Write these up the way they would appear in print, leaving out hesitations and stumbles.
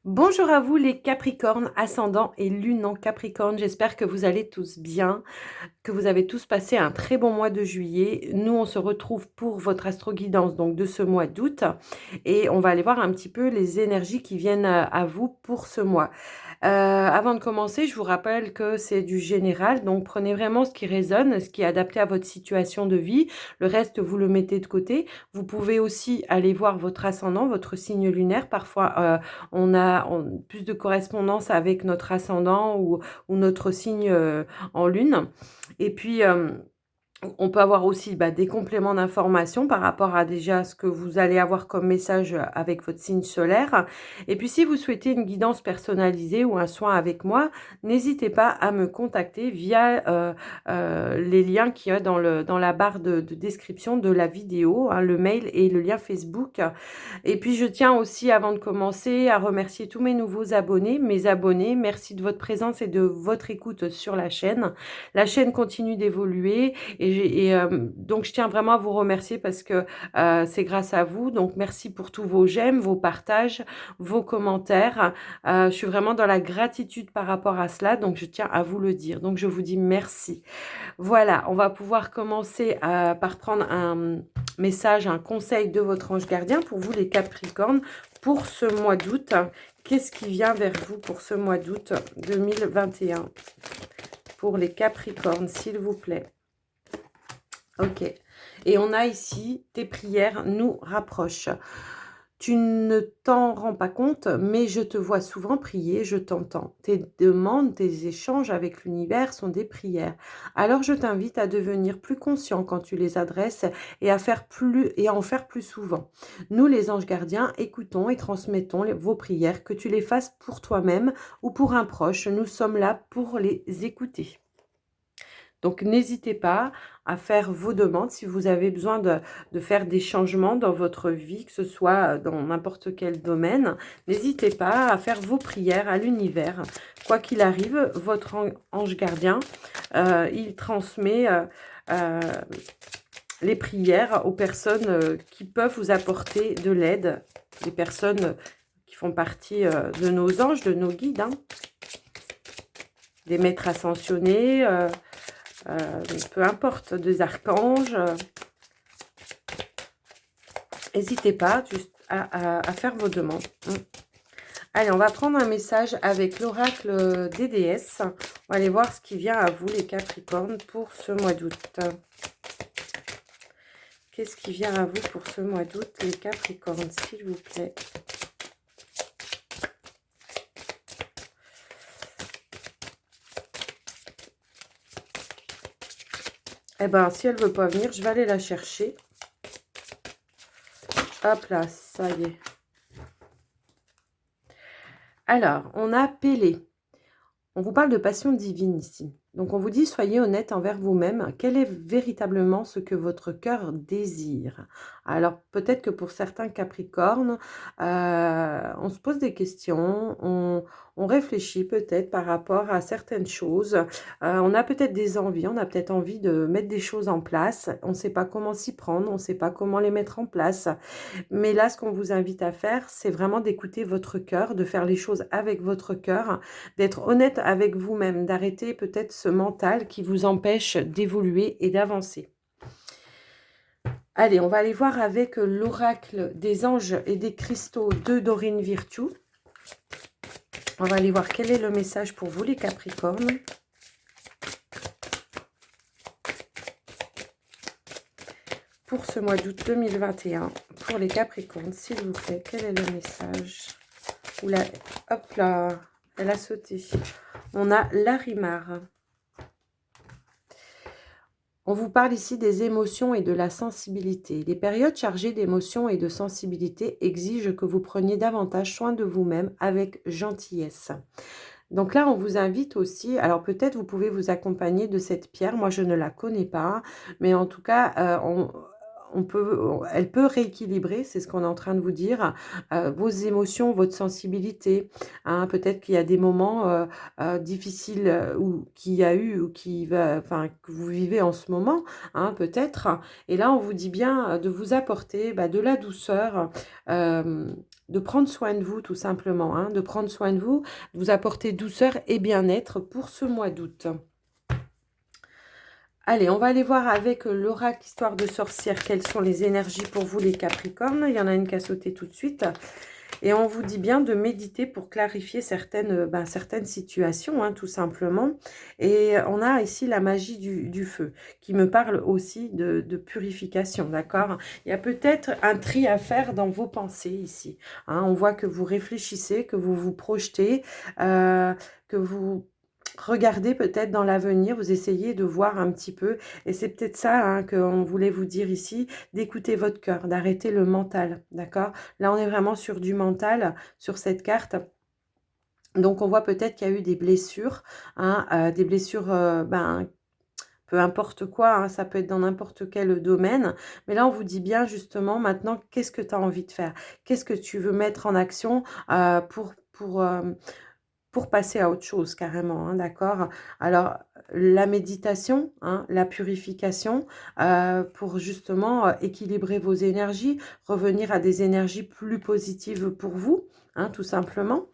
Bonjour à vous les Capricornes, ascendant et lune en Capricorne. J'espère que vous allez tous bien, que vous avez tous passé un très bon mois de juillet. Nous, on se retrouve pour votre astro-guidance donc de ce mois d'août et on va aller voir un petit peu les énergies qui viennent à vous pour ce mois. Avant de commencer, je vous rappelle que c'est du général, donc prenez vraiment ce qui résonne, ce qui est adapté à votre situation de vie. Le reste, vous le mettez de côté. Vous pouvez aussi aller voir votre ascendant, votre signe lunaire. Parfois, on a plus de correspondance avec notre ascendant ou notre signe en lune. Et puis, on peut avoir aussi des compléments d'information par rapport à déjà ce que vous allez avoir comme message avec votre signe solaire. Et puis si vous souhaitez une guidance personnalisée ou un soin avec moi, n'hésitez pas à me contacter via les liens qu'il y a dans la barre de description de la vidéo, hein, le mail et le lien Facebook. Et puis je tiens aussi avant de commencer à remercier tous mes nouveaux abonnés, mes abonnés. Merci de votre présence et de votre écoute sur la chaîne. La chaîne continue d'évoluer donc, je tiens vraiment à vous remercier parce que c'est grâce à vous. Donc, merci pour tous vos j'aime, vos partages, vos commentaires. Je suis vraiment dans la gratitude par rapport à cela. Donc, je tiens à vous le dire. Donc, je vous dis merci. Voilà, on va pouvoir commencer par prendre un message, un conseil de votre ange gardien pour vous, les Capricornes, pour ce mois d'août. Qu'est-ce qui vient vers vous pour ce mois d'août 2021 pour les Capricornes, s'il vous plaît? Ok. Et on a ici, tes prières nous rapprochent. Tu ne t'en rends pas compte, mais je te vois souvent prier, je t'entends. Tes demandes, tes échanges avec l'univers sont des prières. Alors je t'invite à devenir plus conscient quand tu les adresses et à en faire plus souvent. Nous, les anges gardiens, écoutons et transmettons vos prières, que tu les fasses pour toi-même ou pour un proche. Nous sommes là pour les écouter. Donc, n'hésitez pas à faire vos demandes si vous avez besoin de faire des changements dans votre vie, que ce soit dans n'importe quel domaine. N'hésitez pas à faire vos prières à l'univers. Quoi qu'il arrive, votre ange gardien, il transmet les prières aux personnes qui peuvent vous apporter de l'aide, les personnes qui font partie de nos anges, de nos guides, hein, des maîtres ascensionnés, peu importe, des archanges. N'hésitez pas juste à faire vos demandes. Allez, on va prendre un message avec l'oracle des déesses. On va aller voir ce qui vient à vous, les Capricornes, pour ce mois d'août. Qu'est-ce qui vient à vous pour ce mois d'août, les Capricornes, s'il vous plaît? Eh bien, si elle ne veut pas venir, je vais aller la chercher. Hop là, ça y est. Alors, on a Pélé. On vous parle de passion divine ici. Donc, on vous dit, soyez honnête envers vous-même. Quel est véritablement ce que votre cœur désire? Alors, peut-être que pour certains Capricornes, on se pose des questions, on réfléchit peut-être par rapport à certaines choses. On a peut-être des envies, on a peut-être envie de mettre des choses en place. On ne sait pas comment s'y prendre, on ne sait pas comment les mettre en place. Mais là, ce qu'on vous invite à faire, c'est vraiment d'écouter votre cœur, de faire les choses avec votre cœur, d'être honnête avec vous-même, d'arrêter peut-être ce mental qui vous empêche d'évoluer et d'avancer. Allez, on va aller voir avec l'oracle des anges et des cristaux de Dorine Virtue. On va aller voir quel est le message pour vous, les Capricornes. Pour ce mois d'août 2021, pour les Capricornes, s'il vous plaît, quel est le message? Oula, hop là, elle a sauté. On a Larimar. On vous parle ici des émotions et de la sensibilité. Les périodes chargées d'émotions et de sensibilité exigent que vous preniez davantage soin de vous-même avec gentillesse. Donc là, on vous invite aussi, alors peut-être vous pouvez vous accompagner de cette pierre, moi je ne la connais pas, mais en tout cas, elle peut rééquilibrer, c'est ce qu'on est en train de vous dire, vos émotions, votre sensibilité. Hein. Peut-être qu'il y a des moments difficiles ou qu'il y a eu ou que vous vivez en ce moment, hein, peut-être. Et là, on vous dit bien de vous apporter de la douceur, de prendre soin de vous tout simplement, hein, de prendre soin de vous apporter douceur et bien-être pour ce mois d'août. Allez, on va aller voir avec l'oracle Histoire de sorcière quelles sont les énergies pour vous les Capricornes. Il y en a une qui a sauté tout de suite. Et on vous dit bien de méditer pour clarifier certaines situations, hein, tout simplement. Et on a ici la magie du feu, qui me parle aussi de purification, d'accord? Il y a peut-être un tri à faire dans vos pensées ici, hein. On voit que vous réfléchissez, que vous vous projetez, que vous regardez peut-être dans l'avenir, vous essayez de voir un petit peu, et c'est peut-être ça, hein, qu'on voulait vous dire ici, d'écouter votre cœur, d'arrêter le mental, d'accord? Là, on est vraiment sur du mental, sur cette carte. Donc, on voit peut-être qu'il y a eu des blessures, hein, des blessures, peu importe quoi, hein, ça peut être dans n'importe quel domaine. Mais là, on vous dit bien, justement, maintenant, qu'est-ce que tu as envie de faire? Qu'est-ce que tu veux mettre en action pour passer à autre chose carrément, hein, d'accord? Alors, la méditation, hein, la purification, pour justement équilibrer vos énergies, revenir à des énergies plus positives pour vous, hein, tout simplement.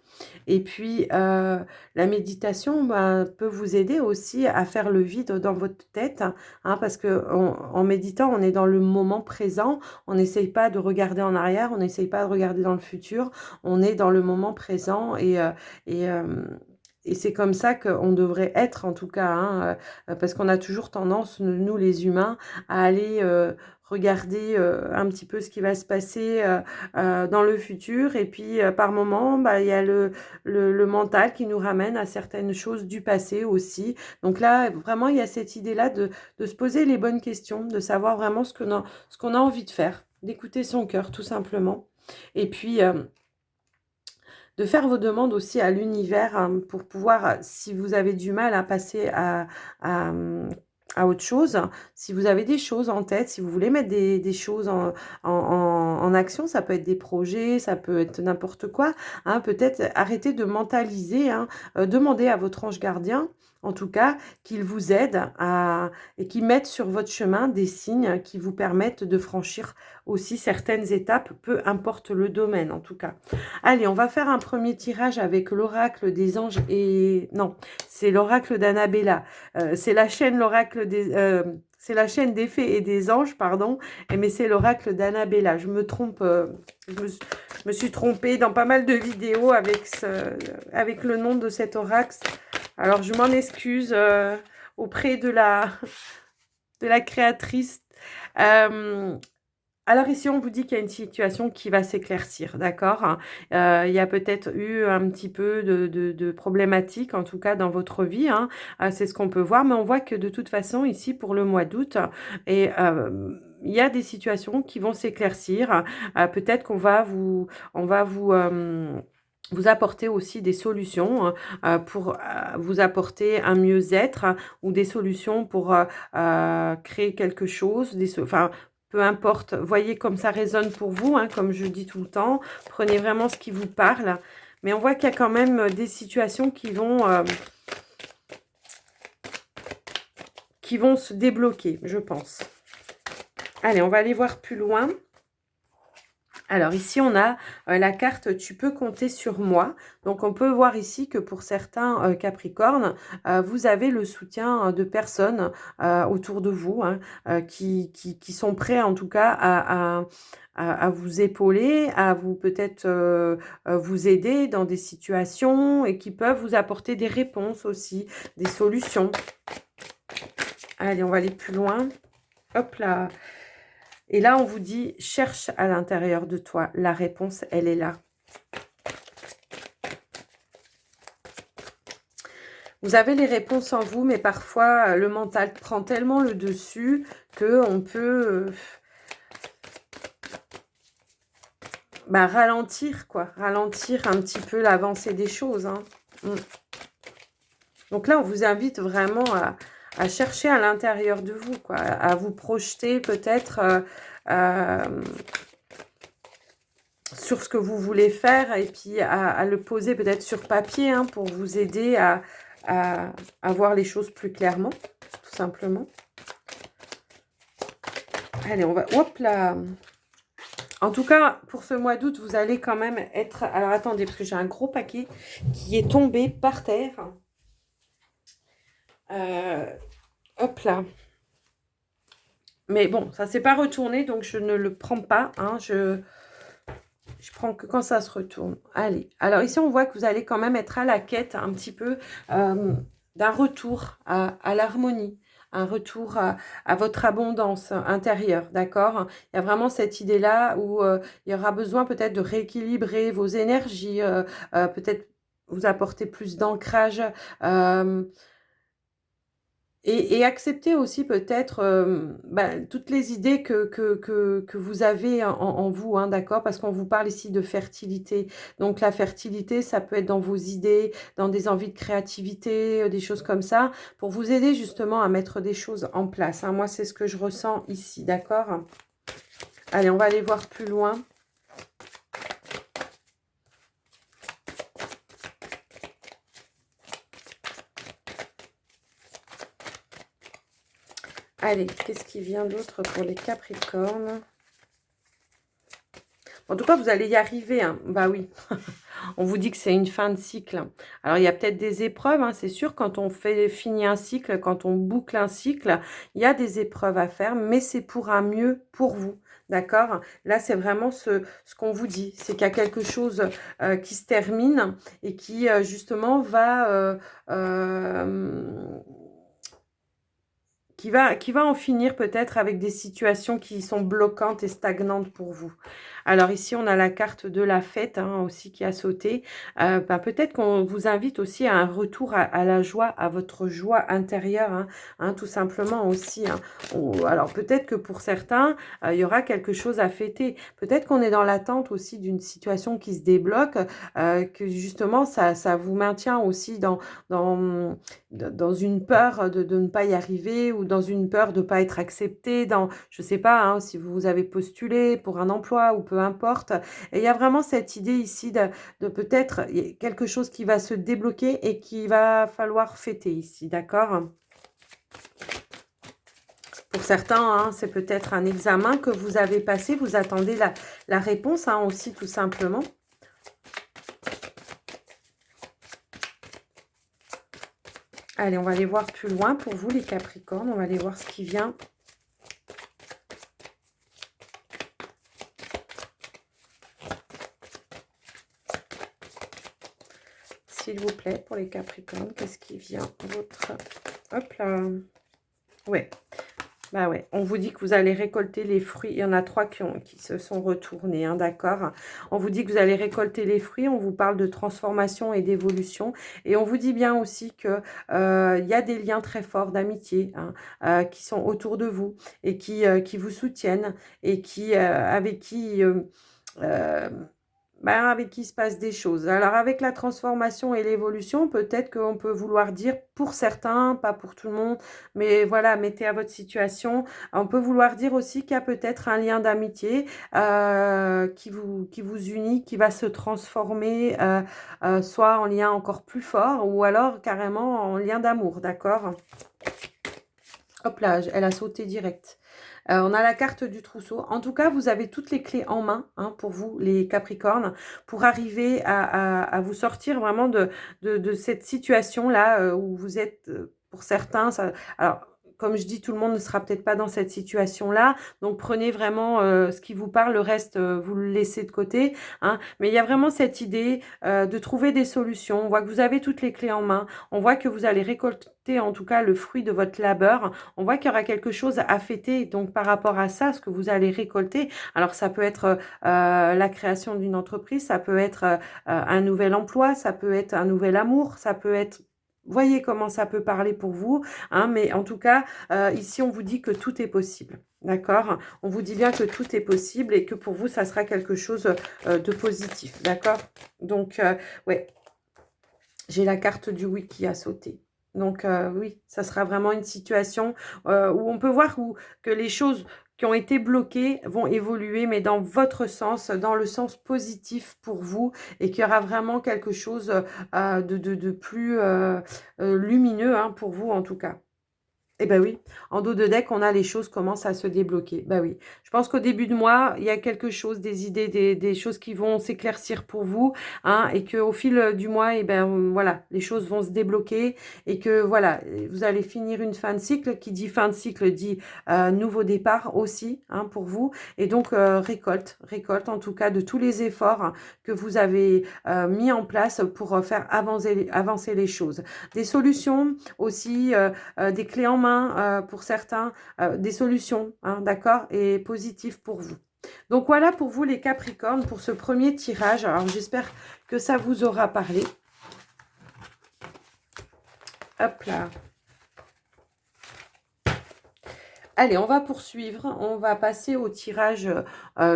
Et puis, la méditation peut vous aider aussi à faire le vide dans votre tête, hein, parce que en méditant, on est dans le moment présent, on n'essaye pas de regarder en arrière, on n'essaye pas de regarder dans le futur, on est dans le moment présent et, et c'est comme ça qu'on devrait être en tout cas, hein, parce qu'on a toujours tendance, nous les humains, à aller regarder un petit peu ce qui va se passer dans le futur. Et puis par moment, il y a le mental qui nous ramène à certaines choses du passé aussi. Donc là, vraiment, il y a cette idée-là de se poser les bonnes questions, de savoir vraiment ce qu'on a envie de faire, d'écouter son cœur tout simplement. Et puis de faire vos demandes aussi à l'univers, hein, pour pouvoir, si vous avez du mal à passer à autre chose, si vous avez des choses en tête, si vous voulez mettre des choses en action, ça peut être des projets, ça peut être n'importe quoi, hein, peut-être arrêter de mentaliser, hein, demandez à votre ange gardien, en tout cas, qu'il vous aide et qu'il mette sur votre chemin des signes qui vous permettent de franchir aussi certaines étapes, peu importe le domaine en tout cas. Allez, on va faire un premier tirage avec l'oracle des anges et... Non, c'est l'oracle d'Annabella. C'est la chaîne l'oracle des... c'est la chaîne des fées et des anges, pardon. Mais c'est l'oracle d'Annabella. Je me trompe. Je me suis trompée dans pas mal de vidéos avec le nom de cet oracle. Alors, je m'en excuse auprès de la créatrice. Alors ici, on vous dit qu'il y a une situation qui va s'éclaircir, d'accord? Il y a peut-être eu un petit peu de problématiques, en tout cas dans votre vie, hein. C'est ce qu'on peut voir, mais on voit que de toute façon, ici, pour le mois d'août, et il y a des situations qui vont s'éclaircir. Peut-être vous apporter aussi des solutions pour vous apporter un mieux-être, hein, ou des solutions pour créer quelque chose, enfin, peu importe, voyez comme ça résonne pour vous, hein, comme je dis tout le temps. Prenez vraiment ce qui vous parle. Mais on voit qu'il y a quand même des situations qui vont se débloquer, je pense. Allez, on va aller voir plus loin. Alors ici, on a la carte « Tu peux compter sur moi ». Donc, on peut voir ici que pour certains Capricornes, vous avez le soutien de personnes autour de vous, hein, qui sont prêts en tout cas à vous épauler, à vous peut-être vous aider dans des situations et qui peuvent vous apporter des réponses aussi, des solutions. Allez, on va aller plus loin. Hop là. Et là, on vous dit, cherche à l'intérieur de toi. La réponse, elle est là. Vous avez les réponses en vous, mais parfois, le mental prend tellement le dessus qu'on peut ralentir, quoi. Ralentir un petit peu l'avancée des choses, hein. Donc là, on vous invite vraiment à chercher à l'intérieur de vous, quoi, à vous projeter peut-être sur ce que vous voulez faire et puis à le poser peut-être sur papier, hein, pour vous aider à voir les choses plus clairement, tout simplement. Allez, on va... Hop là. En tout cas, pour ce mois d'août, vous allez quand même être... Alors, attendez, parce que j'ai un gros paquet qui est tombé par terre. Hop là. Mais bon, ça ne s'est pas retourné, donc je ne le prends pas. Hein, je prends que quand ça se retourne. Allez. Alors ici, on voit que vous allez quand même être à la quête un petit peu d'un retour à l'harmonie. Un retour à votre abondance intérieure, d'accord? Il y a vraiment cette idée-là où il y aura besoin peut-être de rééquilibrer vos énergies, peut-être vous apporter plus d'ancrage. euh, et accepter aussi peut-être, toutes les idées que vous avez en vous, hein, d'accord? Parce qu'on vous parle ici de fertilité. Donc la fertilité, ça peut être dans vos idées, dans des envies de créativité, des choses comme ça, pour vous aider justement à mettre des choses en place, hein. Moi, c'est ce que je ressens ici, d'accord? Allez, on va aller voir plus loin. Allez, qu'est-ce qui vient d'autre pour les Capricornes? En tout cas, vous allez y arriver, hein. Bah oui, on vous dit que c'est une fin de cycle. Alors, il y a peut-être des épreuves, hein, c'est sûr, quand on finit un cycle, quand on boucle un cycle, il y a des épreuves à faire, mais c'est pour un mieux pour vous. D'accord? Là, c'est vraiment ce qu'on vous dit. C'est qu'il y a quelque chose qui se termine et qui, justement, va... qui va en finir peut-être avec des situations qui sont bloquantes et stagnantes pour vous. Alors ici, on a la carte de la fête, hein, aussi qui a sauté. Peut-être qu'on vous invite aussi à un retour à la joie, à votre joie intérieure, hein, tout simplement aussi. Hein. Alors peut-être que pour certains, il y aura quelque chose à fêter. Peut-être qu'on est dans l'attente aussi d'une situation qui se débloque, que justement, ça vous maintient aussi dans une peur de ne pas y arriver ou dans une peur de ne pas être accepté, je ne sais pas, hein, si vous avez postulé pour un emploi ou peu importe. Et il y a vraiment cette idée ici de peut-être quelque chose qui va se débloquer et qui va falloir fêter ici, d'accord? Pour certains, hein, c'est peut-être un examen que vous avez passé, vous attendez la réponse, hein, aussi tout simplement. Allez, on va aller voir plus loin pour vous, les Capricornes. On va aller voir ce qui vient. S'il vous plaît, pour les Capricornes, qu'est-ce qui vient? Votre... Hop là. Ouais. Bah ouais, on vous dit que vous allez récolter les fruits. Il y en a 3 qui se sont retournés, hein, d'accord? On vous dit que vous allez récolter les fruits. On vous parle de transformation et d'évolution. Et on vous dit bien aussi que il y a des liens très forts d'amitié, hein, qui sont autour de vous et qui vous soutiennent et avec qui... avec qui il se passe des choses. Alors, avec la transformation et l'évolution, peut-être qu'on peut vouloir dire pour certains, pas pour tout le monde, mais voilà, mettez à votre situation. On peut vouloir dire aussi qu'il y a peut-être un lien d'amitié qui vous unit, qui va se transformer, soit en lien encore plus fort, ou alors carrément en lien d'amour, d'accord? Hop là, elle a sauté direct. On a la carte du trousseau. En tout cas, vous avez toutes les clés en main, hein, pour vous, les Capricornes, pour arriver à vous sortir vraiment de cette situation-là où vous êtes, pour certains, alors, comme je dis, tout le monde ne sera peut-être pas dans cette situation-là. Donc, prenez vraiment ce qui vous parle. Le reste, vous le laissez de côté. Hein. Mais il y a vraiment cette idée de trouver des solutions. On voit que vous avez toutes les clés en main. On voit que vous allez récolter, en tout cas, le fruit de votre labeur. On voit qu'il y aura quelque chose à fêter. Donc, par rapport à ça, ce que vous allez récolter, alors ça peut être la création d'une entreprise, ça peut être un nouvel emploi, ça peut être un nouvel amour, ça peut être... Voyez comment ça peut parler pour vous, hein, mais en tout cas, ici, on vous dit que tout est possible. D'accord? On vous dit bien que tout est possible et que pour vous, ça sera quelque chose de positif. D'accord? Donc, ouais, j'ai la carte du oui qui a sauté. Donc, oui, ça sera vraiment une situation où on peut voir que les choses qui ont été bloquées vont évoluer, mais dans votre sens, dans le sens positif pour vous, et qu'il y aura vraiment quelque chose de plus lumineux, hein, pour vous en tout cas. Eh ben oui, en dos de deck, on a les choses commencent à se débloquer. Bah oui, je pense qu'au début de mois, il y a quelque chose, des idées, des choses qui vont s'éclaircir pour vous, hein, et qu'au fil du mois, eh ben voilà, les choses vont se débloquer et que voilà, vous allez finir une fin de cycle. Qui dit fin de cycle dit nouveau départ aussi, hein, pour vous. Et donc récolte en tout cas de tous les efforts, hein, que vous avez mis en place pour faire avancer les choses. Des solutions aussi. Des clés en main pour certains, des solutions, hein, d'accord, et positives pour vous. Donc voilà pour vous les Capricornes, pour ce premier tirage. Alors j'espère que ça vous aura parlé. Hop là. Allez, on va poursuivre. On va passer au tirage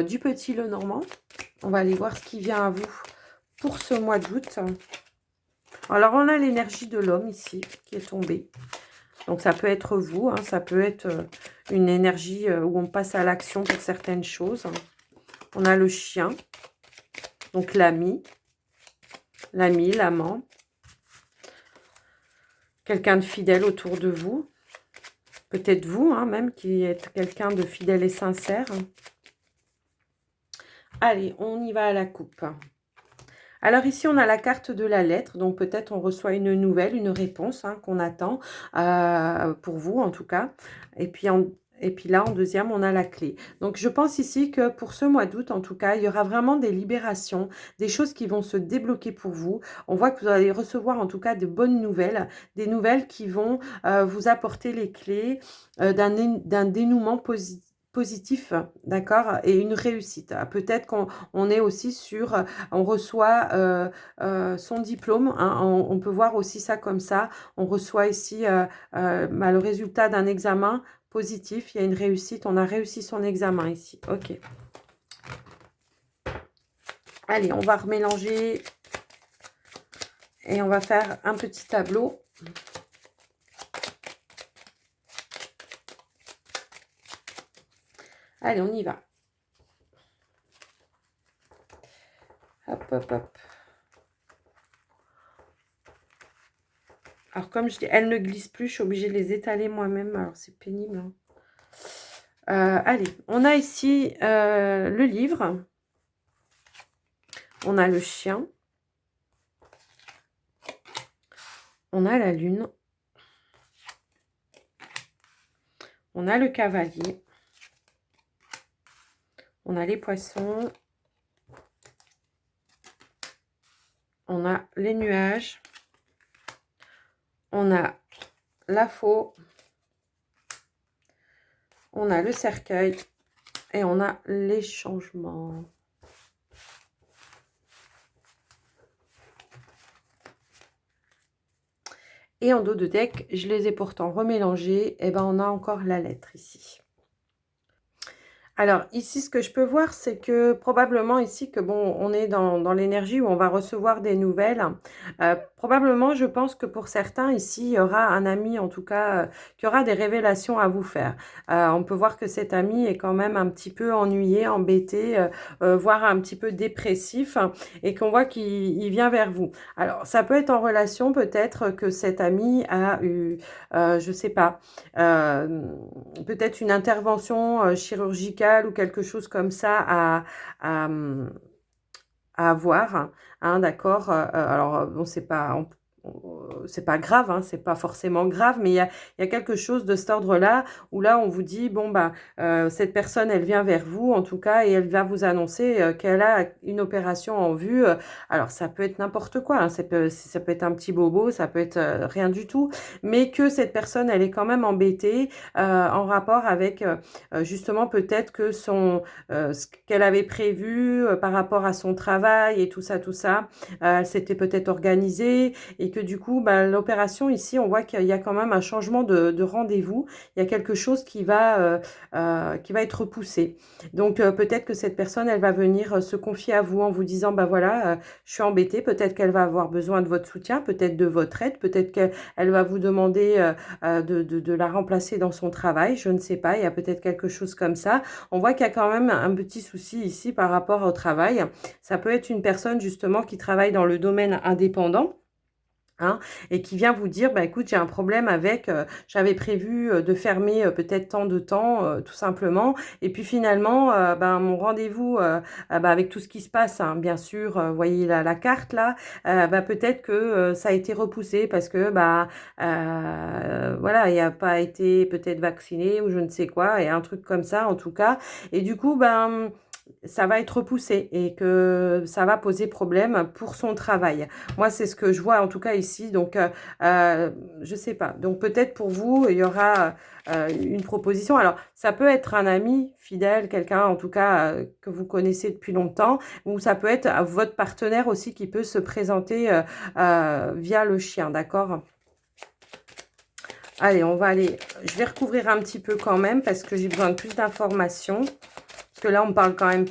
du petit Lenormand. On va aller voir ce qui vient à vous pour ce mois d'août. Alors, on a l'énergie de l'homme ici qui est tombée. Donc, ça peut être vous, hein, ça peut être une énergie où on passe à l'action pour certaines choses. On a le chien, donc l'ami, l'amant, quelqu'un de fidèle autour de vous. Peut-être vous, hein, même, qui êtes quelqu'un de fidèle et sincère. Allez, on y va à la coupe. Alors ici, on a la carte de la lettre, donc peut-être on reçoit une nouvelle, une réponse, hein, qu'on attend, pour vous en tout cas. Et puis là, en deuxième, on a la clé. Donc je pense ici que pour ce mois d'août, en tout cas, il y aura vraiment des libérations, des choses qui vont se débloquer pour vous. On voit que vous allez recevoir en tout cas de bonnes nouvelles, des nouvelles qui vont vous apporter les clés d'un dénouement positif, d'accord, et une réussite. Peut-être qu'on est aussi sur, on reçoit son diplôme, hein, on peut voir aussi ça comme ça. On reçoit ici le résultat d'un examen positif, il y a une réussite, on a réussi son examen ici. Ok. Allez, on va remélanger et on va faire un petit tableau. Allez, on y va. Hop, hop, hop. Alors, comme je dis, elles ne glissent plus. Je suis obligée de les étaler moi-même. Alors, c'est pénible, hein. Allez, on a ici le livre. On a le chien. On a la lune. On a le cavalier. On a les poissons. On a les nuages. On a la faux. On a le cercueil. Et on a les changements. Et en dos de deck, je les ai pourtant remélangés. Et ben on a encore la lettre ici. Alors ici, ce que je peux voir, c'est que probablement ici, que bon, on est dans l'énergie où on va recevoir des nouvelles. Probablement, je pense que pour certains ici, il y aura un ami, en tout cas, qui aura des révélations à vous faire. On peut voir que cet ami est quand même un petit peu ennuyé, embêté, voire un petit peu dépressif, hein, et qu'on voit qu'il vient vers vous. Alors, ça peut être en relation, peut-être que cet ami a eu, je sais pas, peut-être une intervention chirurgicale ou quelque chose comme ça à, à avoir, hein, d'accord. Alors bon, c'est pas grave, hein, c'est pas forcément grave, mais il y a quelque chose de cet ordre-là où là on vous dit bon bah cette personne elle vient vers vous en tout cas et elle va vous annoncer qu'elle a une opération en vue. Alors ça peut être n'importe quoi, hein, ça peut être un petit bobo, ça peut être rien du tout, mais que cette personne elle est quand même embêtée en rapport avec justement peut-être que ce qu'elle avait prévu par rapport à son travail et tout ça, elle s'était peut-être organisée et que du coup, bah, l'opération ici, on voit qu'il y a quand même un changement de rendez-vous. Il y a quelque chose qui va être repoussé. Donc, peut-être que cette personne, elle va venir se confier à vous en vous disant, bah voilà, je suis embêtée. Peut-être qu'elle va avoir besoin de votre soutien, peut-être de votre aide, peut-être qu'elle va vous demander de la remplacer dans son travail. Je ne sais pas, il y a peut-être quelque chose comme ça. On voit qu'il y a quand même un petit souci ici par rapport au travail. Ça peut être une personne justement qui travaille dans le domaine indépendant. Hein, et qui vient vous dire: «Bah, écoute, j'ai un problème avec, j'avais prévu, de fermer, peut-être tant de temps, tout simplement et puis finalement, ben, mon rendez-vous, bah, avec tout ce qui se passe, hein, bien sûr, vous voyez la carte là, bah, peut-être que, ça a été repoussé parce que, bah, voilà, il a pas été peut-être vacciné ou je ne sais quoi et un truc comme ça en tout cas et du coup, ben, ça va être repoussé et que ça va poser problème pour son travail. Moi, c'est ce que je vois en tout cas ici, donc je sais pas. Donc peut-être pour vous, il y aura, une proposition. Alors ça peut être un ami fidèle, quelqu'un en tout cas, que vous connaissez depuis longtemps ou ça peut être, votre partenaire aussi qui peut se présenter, via le chien, d'accord? Allez, on va aller je vais recouvrir un petit peu quand même parce que j'ai besoin de plus d'informations. Parce que là, on me parle quand même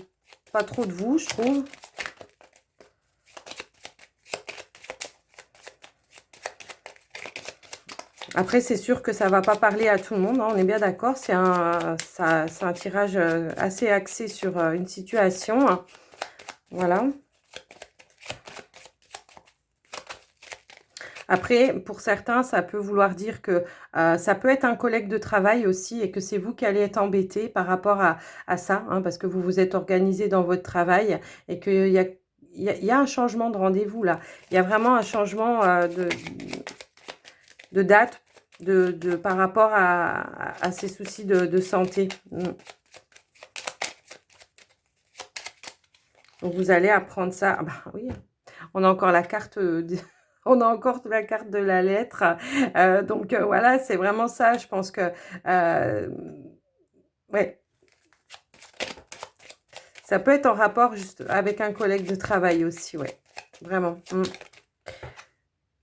pas trop de vous, je trouve. Après, c'est sûr que ça va pas parler à tout le monde, hein, on est bien d'accord. C'est un tirage assez axé sur une situation, hein. Voilà. Après, pour certains, ça peut vouloir dire que ça peut être un collègue de travail aussi et que c'est vous qui allez être embêté par rapport à ça, hein, parce que vous vous êtes organisé dans votre travail et qu'il y a, il y a un changement de rendez-vous là. Il y a vraiment un changement de date par rapport à ces soucis de santé. Donc vous allez apprendre ça. Ah bah oui, on a encore la carte on a encore la carte de la lettre. Donc voilà, c'est vraiment ça. Je pense que ouais, ça peut être en rapport juste avec un collègue de travail aussi, ouais. Vraiment.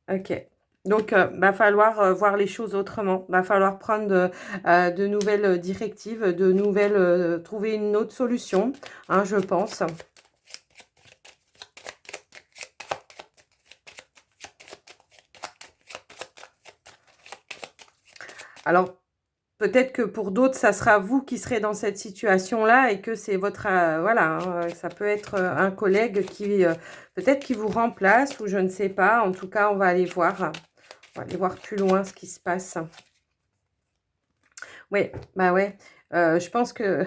OK. Donc, va falloir, voir les choses autrement. Va falloir prendre de nouvelles, directives, de nouvelles, trouver une autre solution, hein, je pense. Alors, peut-être que pour d'autres, ça sera vous qui serez dans cette situation-là et que c'est votre, voilà, hein, ça peut être, un collègue qui, peut-être qui vous remplace ou je ne sais pas. En tout cas, on va aller voir. On va aller voir plus loin ce qui se passe. Oui, bah, ouais, je pense que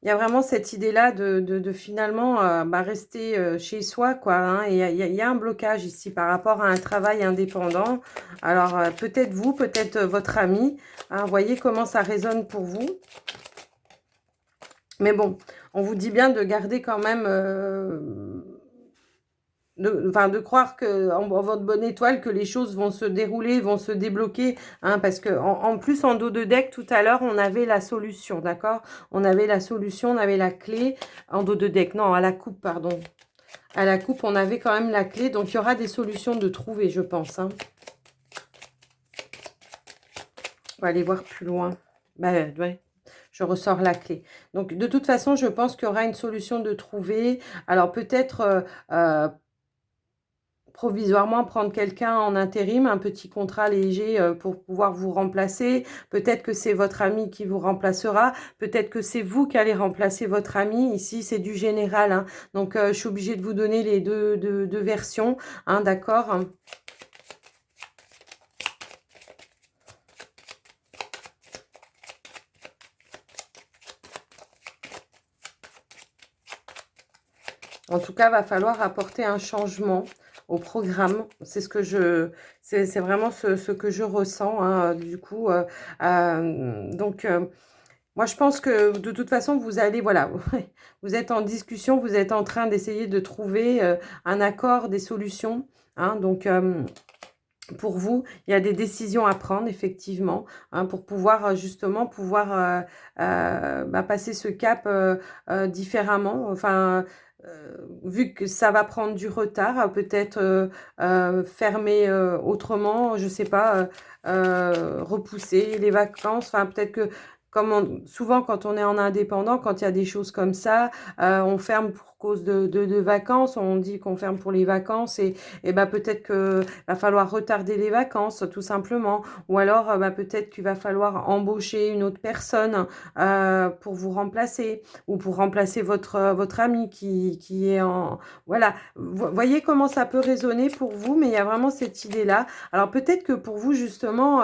il y a vraiment cette idée-là de finalement, bah, rester, chez soi quoi, hein et il y a un blocage ici par rapport à un travail indépendant. Alors, peut-être vous, peut-être, votre ami, hein, voyez comment ça résonne pour vous. Mais bon, on vous dit bien de garder quand même, enfin, de croire en votre bonne étoile que les choses vont se dérouler, vont se débloquer, hein, parce qu'en plus, en dos de deck, tout à l'heure, on avait la solution, d'accord? On avait la solution, on avait la clé en dos de deck. Non, à la coupe, pardon. À la coupe, on avait quand même la clé, donc il y aura des solutions de trouver, je pense, hein. On va aller voir plus loin. Bah, ouais, je ressors la clé. Donc, de toute façon, je pense qu'il y aura une solution de trouver. Alors, peut-être, provisoirement prendre quelqu'un en intérim, un petit contrat léger, pour pouvoir vous remplacer. Peut-être que c'est votre ami qui vous remplacera. Peut-être que c'est vous qui allez remplacer votre ami. Ici, c'est du général, hein. Donc, je suis obligée de vous donner les deux versions, hein, d'accord? En tout cas, va falloir apporter un changement au programme. C'est ce que c'est vraiment ce que je ressens, hein, du coup, donc moi, je pense que de toute façon, vous allez voilà, vous êtes en discussion, vous êtes en train d'essayer de trouver, un accord, des solutions, hein, donc pour vous, il y a des décisions à prendre effectivement, hein, pour pouvoir, justement pouvoir, bah, passer ce cap, différemment. Enfin, vu que ça va prendre du retard, peut-être, fermer, autrement, je sais pas, repousser les vacances. Enfin, peut-être que comme souvent quand on est en indépendant, quand il y a des choses comme ça, on ferme pour cause de vacances, on dit qu'on ferme pour les vacances et bah, peut-être que va falloir retarder les vacances tout simplement, ou alors bah, peut-être qu'il va falloir embaucher une autre personne pour vous remplacer ou pour remplacer votre ami qui est en... Voilà, voyez comment ça peut résonner pour vous, mais il y a vraiment cette idée-là. Alors peut-être que pour vous justement,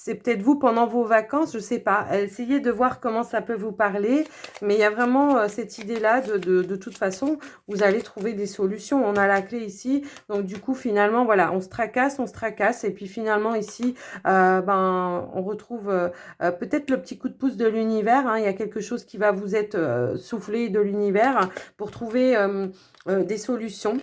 c'est peut-être vous pendant vos vacances, je sais pas. Essayez de voir comment ça peut vous parler, mais il y a vraiment cette idée-là de toute façon, vous allez trouver des solutions. On a la clé ici, donc du coup finalement voilà, on se tracasse, et puis finalement ici, ben on retrouve peut-être le petit coup de pouce de l'univers. Hein. Il y a quelque chose qui va vous être soufflé de l'univers pour trouver des solutions.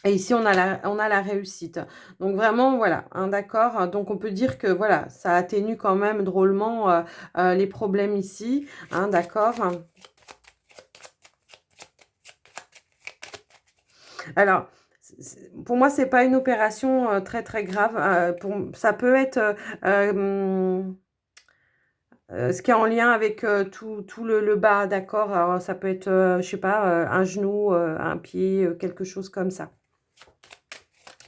Et ici, on a la réussite. Donc vraiment, voilà, hein, d'accord. Donc on peut dire que voilà, ça atténue quand même drôlement les problèmes ici, hein, d'accord. Alors, pour moi, c'est pas une opération très très grave. Ça peut être ce qui est en lien avec tout le bas, d'accord. Alors ça peut être, je sais pas, un genou, un pied, quelque chose comme ça.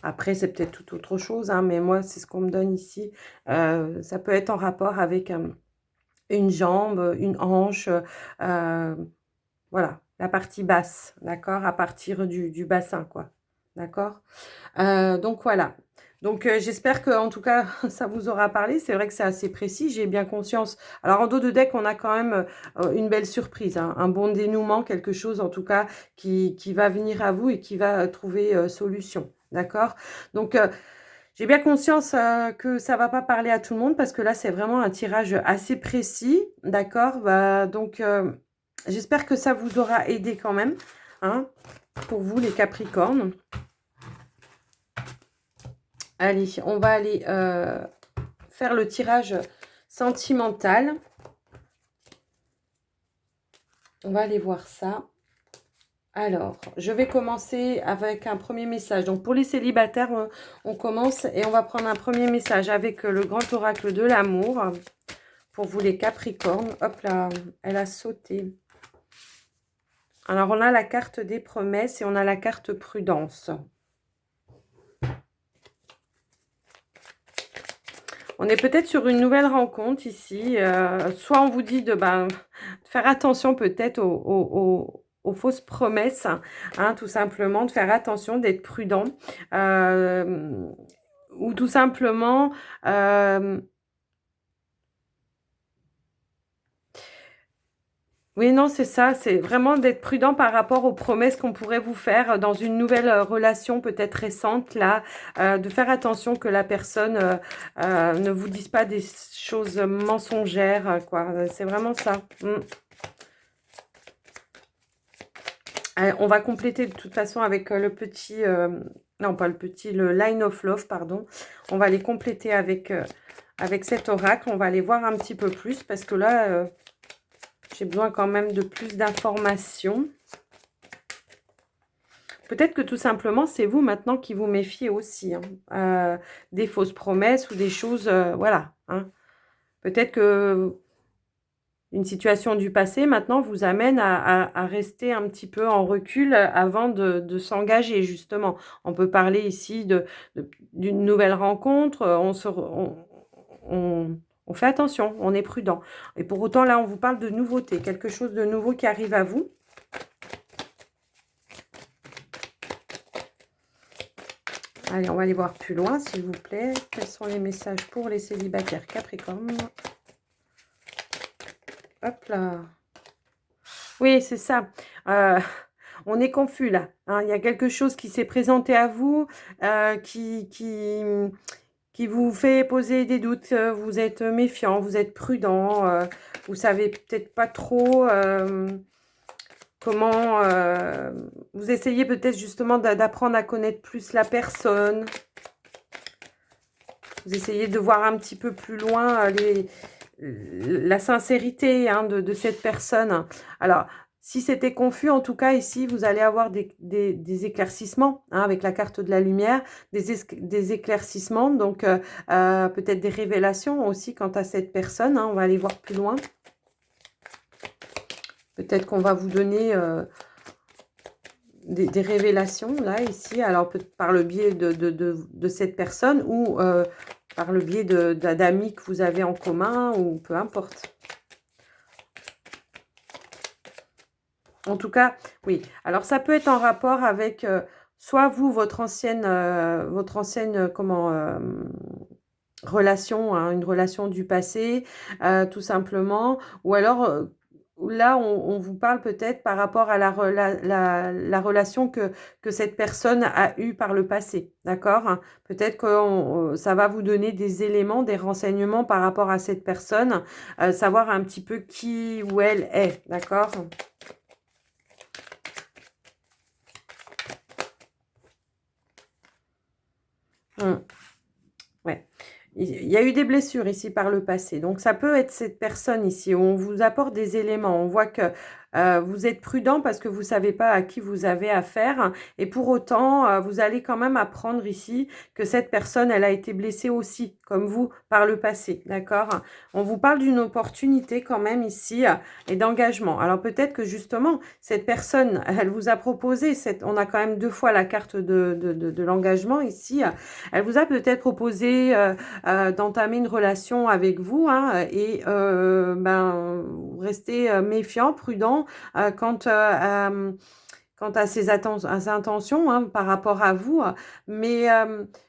Après, c'est peut-être tout autre chose, hein, mais moi, c'est ce qu'on me donne ici. Ça peut être en rapport avec une jambe, une hanche, voilà, la partie basse, d'accord, à partir du bassin, quoi, d'accord. Donc voilà. Donc j'espère que en tout cas ça vous aura parlé. C'est vrai que c'est assez précis, j'ai bien conscience. Alors en dos de deck, on a quand même une belle surprise, hein, un bon dénouement, quelque chose en tout cas qui va venir à vous et qui va trouver solution. D'accord. Donc j'ai bien conscience que ça va pas parler à tout le monde parce que là c'est vraiment un tirage assez précis. D'accord. Bah, donc j'espère que ça vous aura aidé quand même, hein, pour vous les Capricornes. Allez, on va aller faire le tirage sentimental. On va aller voir ça. Alors, je vais commencer avec un premier message. Donc, pour les célibataires, on commence et on va prendre un premier message avec le grand oracle de l'amour. Pour vous, les Capricornes. Hop là, elle a sauté. Alors, on a la carte des promesses et on a la carte prudence. On est peut-être sur une nouvelle rencontre ici. Soit on vous dit de faire attention peut-être aux fausses promesses, hein, tout simplement, de faire attention, d'être prudent. Ou tout simplement... oui, non, c'est ça. C'est vraiment d'être prudent par rapport aux promesses qu'on pourrait vous faire dans une nouvelle relation peut-être récente, là. De faire attention que la personne ne vous dise pas des choses mensongères, quoi. C'est vraiment ça. On va compléter de toute façon avec le petit... non, pas le petit, le Line of Love, pardon. On va les compléter avec, avec cet oracle. On va aller voir un petit peu plus parce que là... j'ai besoin quand même de plus d'informations. Peut-être que tout simplement, c'est vous maintenant qui vous méfiez aussi. Hein, des fausses promesses ou des choses... voilà. Hein. Peut-être que une situation du passé maintenant vous amène à rester un petit peu en recul avant de s'engager, justement. On peut parler ici d'une nouvelle rencontre. On fait attention, on est prudent. Et pour autant, là, on vous parle de nouveauté, quelque chose de nouveau qui arrive à vous. Allez, on va aller voir plus loin, s'il vous plaît. Quels sont les messages pour les célibataires Capricorne? Hop là. Oui, c'est ça. On est confus, là. Hein. Il y a quelque chose qui s'est présenté à vous, qui vous fait poser des doutes. Vous êtes méfiant, vous êtes prudent. Vous savez peut-être pas trop... comment vous essayez peut-être justement d'apprendre à connaître plus la personne. Vous essayez de voir un petit peu plus loin la sincérité, hein, de cette personne. Alors, Si c'était confus, en tout cas, ici, vous allez avoir des éclaircissements, hein, avec la carte de la lumière, des éclaircissements, donc peut-être des révélations aussi quant à cette personne, hein, on va aller voir plus loin. Peut-être qu'on va vous donner des révélations, là, ici, alors par le biais de cette personne ou par le biais d'amis que vous avez en commun, ou peu importe. En tout cas, oui. Alors, ça peut être en rapport avec soit vous, votre ancienne comment, relation, hein, une relation du passé, tout simplement. Ou alors, là, on vous parle peut-être par rapport à la relation que cette personne a eue par le passé, d'accord? Peut-être que ça va vous donner des éléments, des renseignements par rapport à cette personne, savoir un petit peu qui ou elle est, d'accord? Mmh. Ouais. Il y a eu des blessures ici par le passé. Donc, ça peut être cette personne ici où on vous apporte des éléments. On voit que vous êtes prudent parce que vous ne savez pas à qui vous avez affaire. Et pour autant, vous allez quand même apprendre ici que cette personne, elle a été blessée aussi, comme vous, par le passé. D'accord? On vous parle d'une opportunité quand même ici et d'engagement. Alors, peut-être que justement, cette personne, elle vous a proposé, on a quand même 2 fois la carte de l'engagement ici. Elle vous a peut-être proposé d'entamer une relation avec vous, hein, et ben, restez méfiant, prudent quant à ses intentions, hein, par rapport à vous. Mais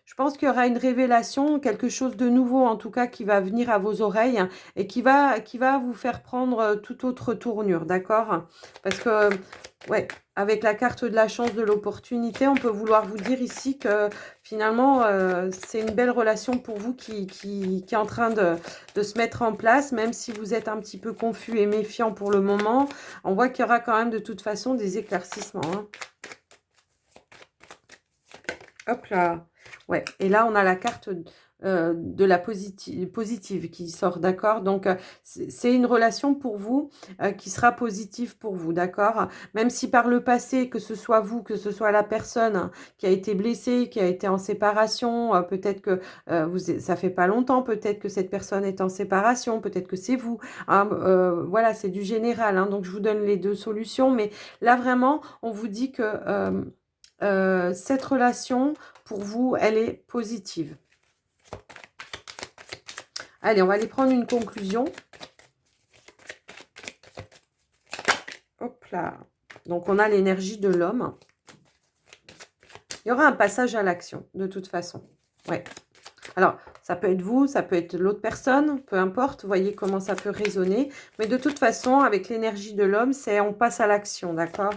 je pense qu'il y aura une révélation, quelque chose de nouveau en tout cas qui va venir à vos oreilles, hein, et qui va vous faire prendre toute autre tournure, d'accord? Parce que, ouais, avec la carte de la chance, de l'opportunité, on peut vouloir vous dire ici que finalement, c'est une belle relation pour vous qui est en train de se mettre en place, même si vous êtes un petit peu confus et méfiant pour le moment. On voit qu'il y aura quand même de toute façon des éclaircissements, hein. Hop là. Ouais, et là, on a la carte de la positive qui sort, d'accord? Donc, c'est une relation pour vous qui sera positive pour vous, d'accord? Même si par le passé, que ce soit vous, que ce soit la personne qui a été blessée, qui a été en séparation, peut-être que ça fait pas longtemps, peut-être que cette personne est en séparation, peut-être que c'est vous, hein, voilà, c'est du général, hein, donc je vous donne les 2 solutions, mais là, vraiment, on vous dit que cette relation, pour vous, elle est positive. Allez, on va aller prendre une conclusion. Hop là. Donc, on a l'énergie de l'homme. Il y aura un passage à l'action, de toute façon. Ouais. Alors, ça peut être vous, ça peut être l'autre personne, peu importe. Vous voyez comment ça peut résonner. Mais de toute façon, avec l'énergie de l'homme, c'est on passe à l'action, d'accord?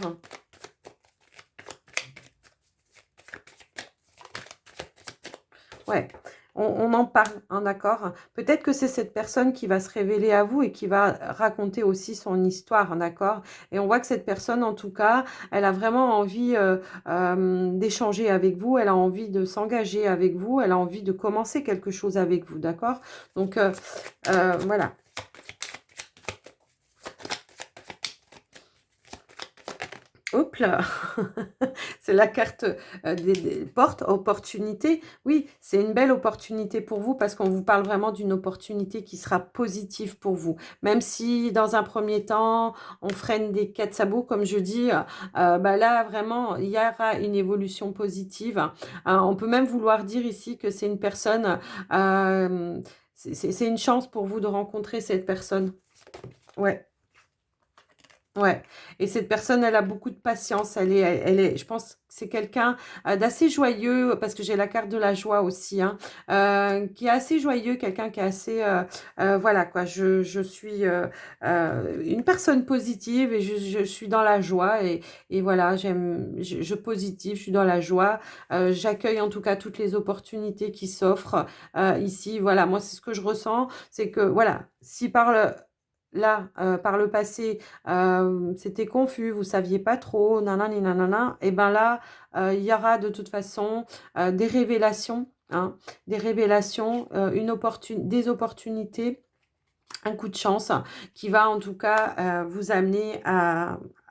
Ouais, on en parle, hein, d'accord? Peut-être que c'est cette personne qui va se révéler à vous et qui va raconter aussi son histoire, hein, d'accord? Et on voit que cette personne, en tout cas, elle a vraiment envie d'échanger avec vous, elle a envie de s'engager avec vous, elle a envie de commencer quelque chose avec vous, d'accord? Donc, voilà. Hop là! C'est la carte, des portes, opportunités. Oui, c'est une belle opportunité pour vous parce qu'on vous parle vraiment d'une opportunité qui sera positive pour vous. Même si dans un premier temps, on freine des 4 sabots comme je dis, bah, là vraiment, il y aura une évolution positive. On peut même vouloir dire ici que c'est une personne, c'est une chance pour vous de rencontrer cette personne. Ouais. Ouais, et cette personne, elle a beaucoup de patience. Elle est, je pense que c'est quelqu'un d'assez joyeux, parce que j'ai la carte de la joie aussi, hein, qui est assez joyeux, quelqu'un qui est assez, voilà quoi. Je suis une personne positive et je suis dans la joie et voilà, je positive, je suis dans la joie. J'accueille en tout cas toutes les opportunités qui s'offrent ici. Voilà, moi c'est ce que je ressens, c'est que voilà, si par le là, par le passé, c'était confus, vous saviez pas trop, nanani nanana, et ben là, il y aura de toute façon, des révélations, hein, des révélations, des opportunités, un coup de chance qui va en tout cas, vous amener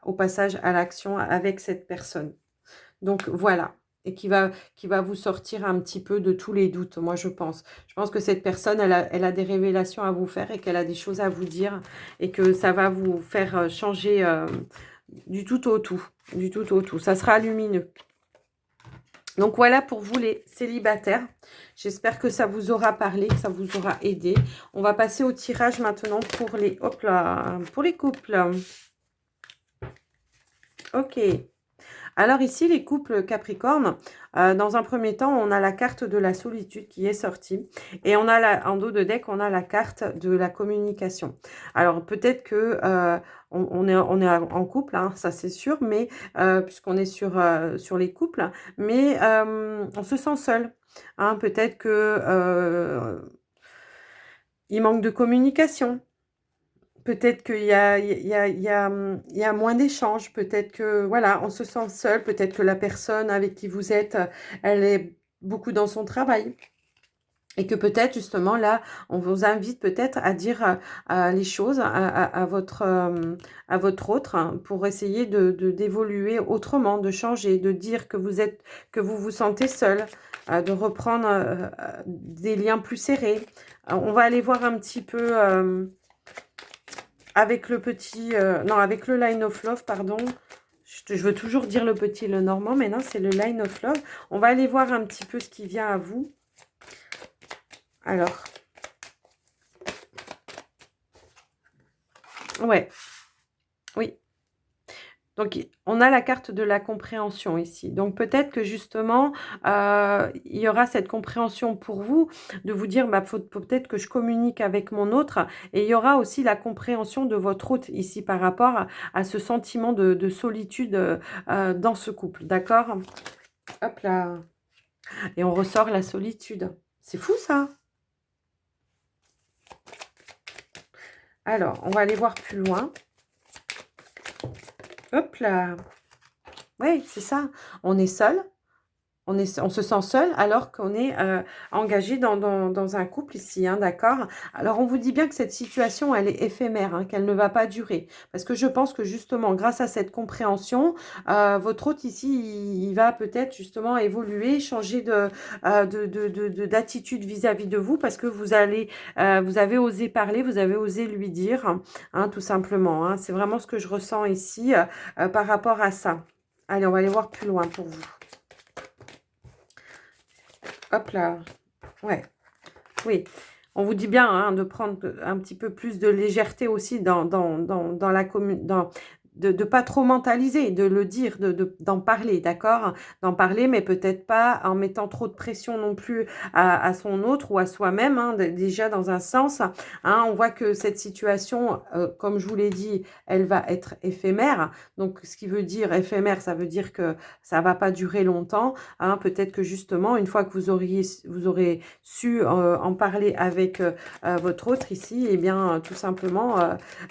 au passage à l'action avec cette personne. Donc voilà, et qui va vous sortir un petit peu de tous les doutes, moi je pense. Je pense que cette personne, elle a des révélations à vous faire et qu'elle a des choses à vous dire et que ça va vous faire changer du tout au tout. Du tout au tout. Ça sera lumineux. Donc voilà pour vous les célibataires. J'espère que ça vous aura parlé, que ça vous aura aidé. On va passer au tirage maintenant pour les, hop là, pour les couples. Ok. Alors ici, les couples Capricorne, dans un premier temps, on a la carte de la solitude qui est sortie. Et on a en dos de deck, on a la carte de la communication. Alors peut-être que on est en couple, hein, ça c'est sûr, mais puisqu'on est sur les couples, mais on se sent seul. Hein, peut-être que il manque de communication. Peut-être qu'il y a, il y a moins d'échanges, peut-être que, voilà, on se sent seul, peut-être que la personne avec qui vous êtes, elle est beaucoup dans son travail. Et que peut-être, justement, là, on vous invite peut-être à dire les choses à votre autre hein, pour essayer d'évoluer autrement, de changer, de dire que vous vous sentez seul, de reprendre des liens plus serrés. On va aller voir un petit peu... avec le petit... non, avec le Line of Love, pardon. Je veux toujours dire le petit le normand, mais non, c'est le Line of Love. On va aller voir un petit peu ce qui vient à vous. Alors. Ouais. Oui. Donc, on a la carte de la compréhension ici. Donc, peut-être que justement, il y aura cette compréhension pour vous, de vous dire, bah, faut peut-être que je communique avec mon autre. Et il y aura aussi la compréhension de votre autre ici par rapport à ce sentiment de solitude dans ce couple. D'accord? Hop là. Et on ressort la solitude. C'est fou, ça. Alors, on va aller voir plus loin. Hop là. Oui, c'est ça. On est seul. On se sent seul alors qu'on est engagé dans un couple ici, hein, d'accord? Alors, on vous dit bien que cette situation, elle est éphémère, hein, qu'elle ne va pas durer. Parce que je pense que justement, grâce à cette compréhension, votre hôte ici, il va peut-être justement évoluer, changer d'attitude vis-à-vis de vous parce que vous avez osé parler, vous avez osé lui dire, hein, tout simplement. Hein. C'est vraiment ce que je ressens ici par rapport à ça. Allez, on va aller voir plus loin pour vous. Hop là. Ouais. Oui. On vous dit bien hein, de prendre un petit peu plus de légèreté aussi dans la commune, de pas trop mentaliser, de le dire, d'en parler, d'accord? D'en parler, mais peut-être pas en mettant trop de pression non plus à son autre ou à soi-même, hein, déjà dans un sens. Hein, on voit que cette situation, comme je vous l'ai dit, elle va être éphémère. Donc, ce qui veut dire éphémère, ça veut dire que ça va pas durer longtemps. Hein, peut-être que justement, une fois que vous aurez su en parler avec votre autre ici, et bien, tout simplement,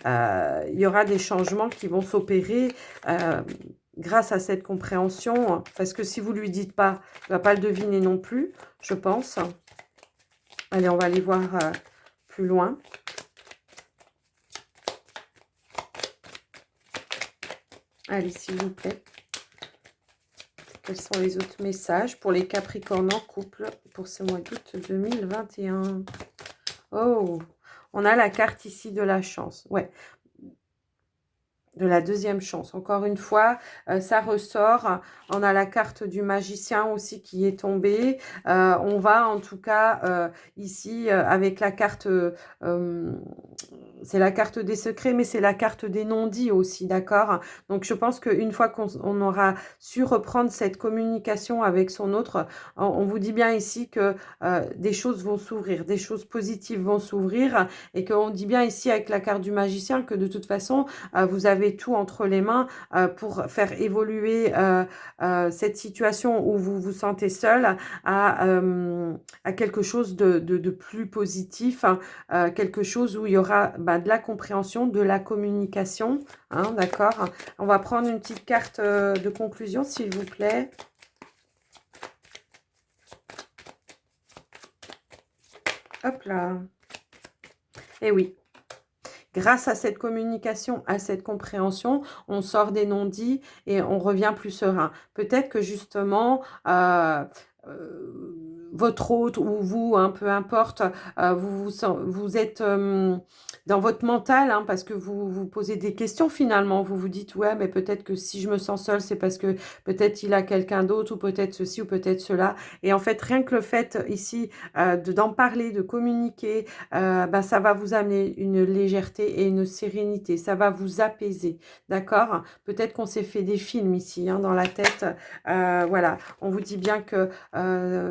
il y aura des changements qui vont s'opérer grâce à cette compréhension. Parce que si vous lui dites pas, il va pas le deviner non plus, je pense. Allez, on va aller voir plus loin. Allez, s'il vous plaît. Quels sont les autres messages pour les Capricornes en couple pour ce mois d'août 2021? Oh, on a la carte ici de la chance. Ouais, de la deuxième chance. Encore une fois, ça ressort. On a la carte du magicien aussi qui est tombée. On va en tout cas ici avec la carte... c'est la carte des secrets, mais c'est la carte des non-dits aussi, d'accord? Donc, je pense qu'une fois qu'on aura su reprendre cette communication avec son autre, on vous dit bien ici que des choses vont s'ouvrir, des choses positives vont s'ouvrir et qu'on dit bien ici avec la carte du magicien que de toute façon, vous avez tout entre les mains pour faire évoluer cette situation où vous vous sentez seul à quelque chose de plus positif, hein, quelque chose où il y aura de la compréhension, de la communication, hein, d'accord? On va prendre une petite carte de conclusion, s'il vous plaît. Hop là. Et oui. grâce à cette communication, à cette compréhension, on sort des non-dits et on revient plus serein. Peut-être que justement, votre hôte ou vous, hein, peu importe, vous êtes dans votre mental, hein, parce que vous vous posez des questions finalement. Vous vous dites, ouais, mais peut-être que si je me sens seule, c'est parce que peut-être il a quelqu'un d'autre, ou peut-être ceci, ou peut-être cela. Et en fait, rien que le fait ici d'en parler, de communiquer, bah, ça va vous amener une légèreté et une sérénité. Ça va vous apaiser, d'accord? Peut-être qu'on s'est fait des films ici, hein, dans la tête. Voilà, on vous dit bien que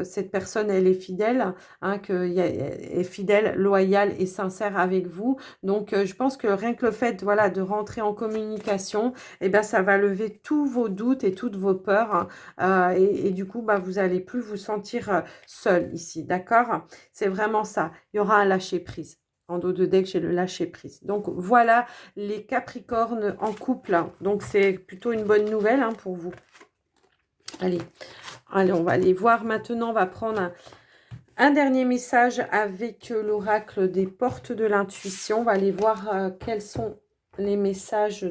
cette personne, elle est fidèle, hein, qu'elle est fidèle, loyale et sincère avec vous. Donc, je pense que rien que le fait, voilà, de rentrer en communication, eh ben, ça va lever tous vos doutes et toutes vos peurs, hein, et du coup, bah, vous n'allez plus vous sentir seul ici, d'accord? C'est vraiment ça. Il y aura un lâcher-prise. En dos de deck, j'ai le lâcher-prise. Donc, voilà les Capricornes en couple, hein. Donc, c'est plutôt une bonne nouvelle, hein, pour vous. Allez, on va aller voir maintenant. On va prendre un dernier message avec l'oracle des portes de l'intuition. On va aller voir quels sont les messages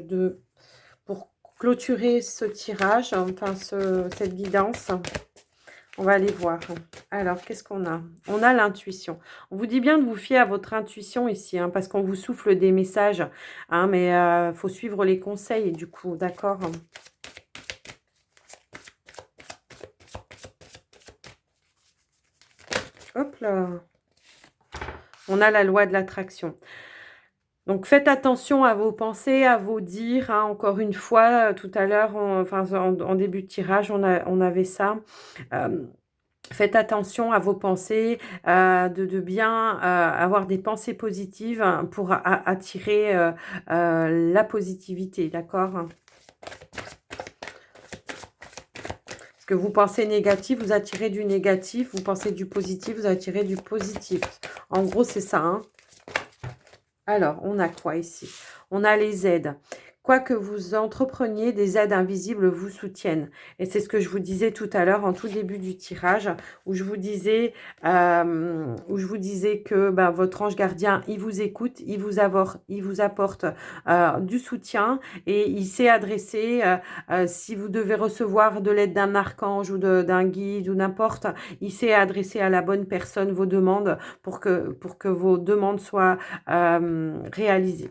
pour clôturer ce tirage, enfin cette guidance. On va aller voir. Alors, qu'est-ce qu'on a? On a l'intuition. On vous dit bien de vous fier à votre intuition ici, hein, parce qu'on vous souffle des messages, hein, mais il faut suivre les conseils du coup, d'accord? Hop là. On a la loi de l'attraction. Donc, faites attention à vos pensées, à vos dires, hein. Encore une fois, tout à l'heure, en début de tirage, on avait ça. Faites attention à vos pensées, de bien avoir des pensées positives, hein, pour attirer la positivité, d'accord? Parce que vous pensez négatif, vous attirez du négatif. Vous pensez du positif, vous attirez du positif. En gros, c'est ça, hein. Alors, on a quoi ici? On a les aides. Quoi que vous entrepreniez, des aides invisibles vous soutiennent. Et c'est ce que je vous disais tout à l'heure en tout début du tirage, où je vous disais que ben, votre ange gardien, il vous écoute, il vous apporte du soutien, et il sait adresser, si vous devez recevoir de l'aide d'un archange ou d'un guide ou n'importe, il sait adresser à la bonne personne vos demandes pour que vos demandes soient réalisées.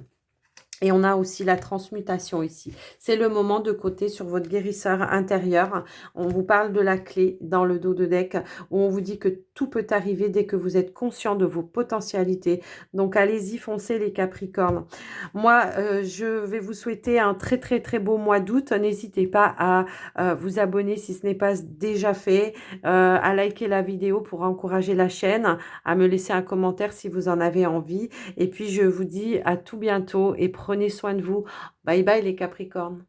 Et on a aussi la transmutation ici. C'est le moment de côté sur votre guérisseur intérieur. On vous parle de la clé dans le dos de deck, où on vous dit que tout peut arriver dès que vous êtes conscient de vos potentialités. Donc, allez-y, foncez les Capricornes. Moi, je vais vous souhaiter un très, très, très beau mois d'août. N'hésitez pas à vous abonner si ce n'est pas déjà fait, à liker la vidéo pour encourager la chaîne, à me laisser un commentaire si vous en avez envie. Et puis, je vous dis à tout bientôt et prenez soin de vous. Bye bye les Capricornes.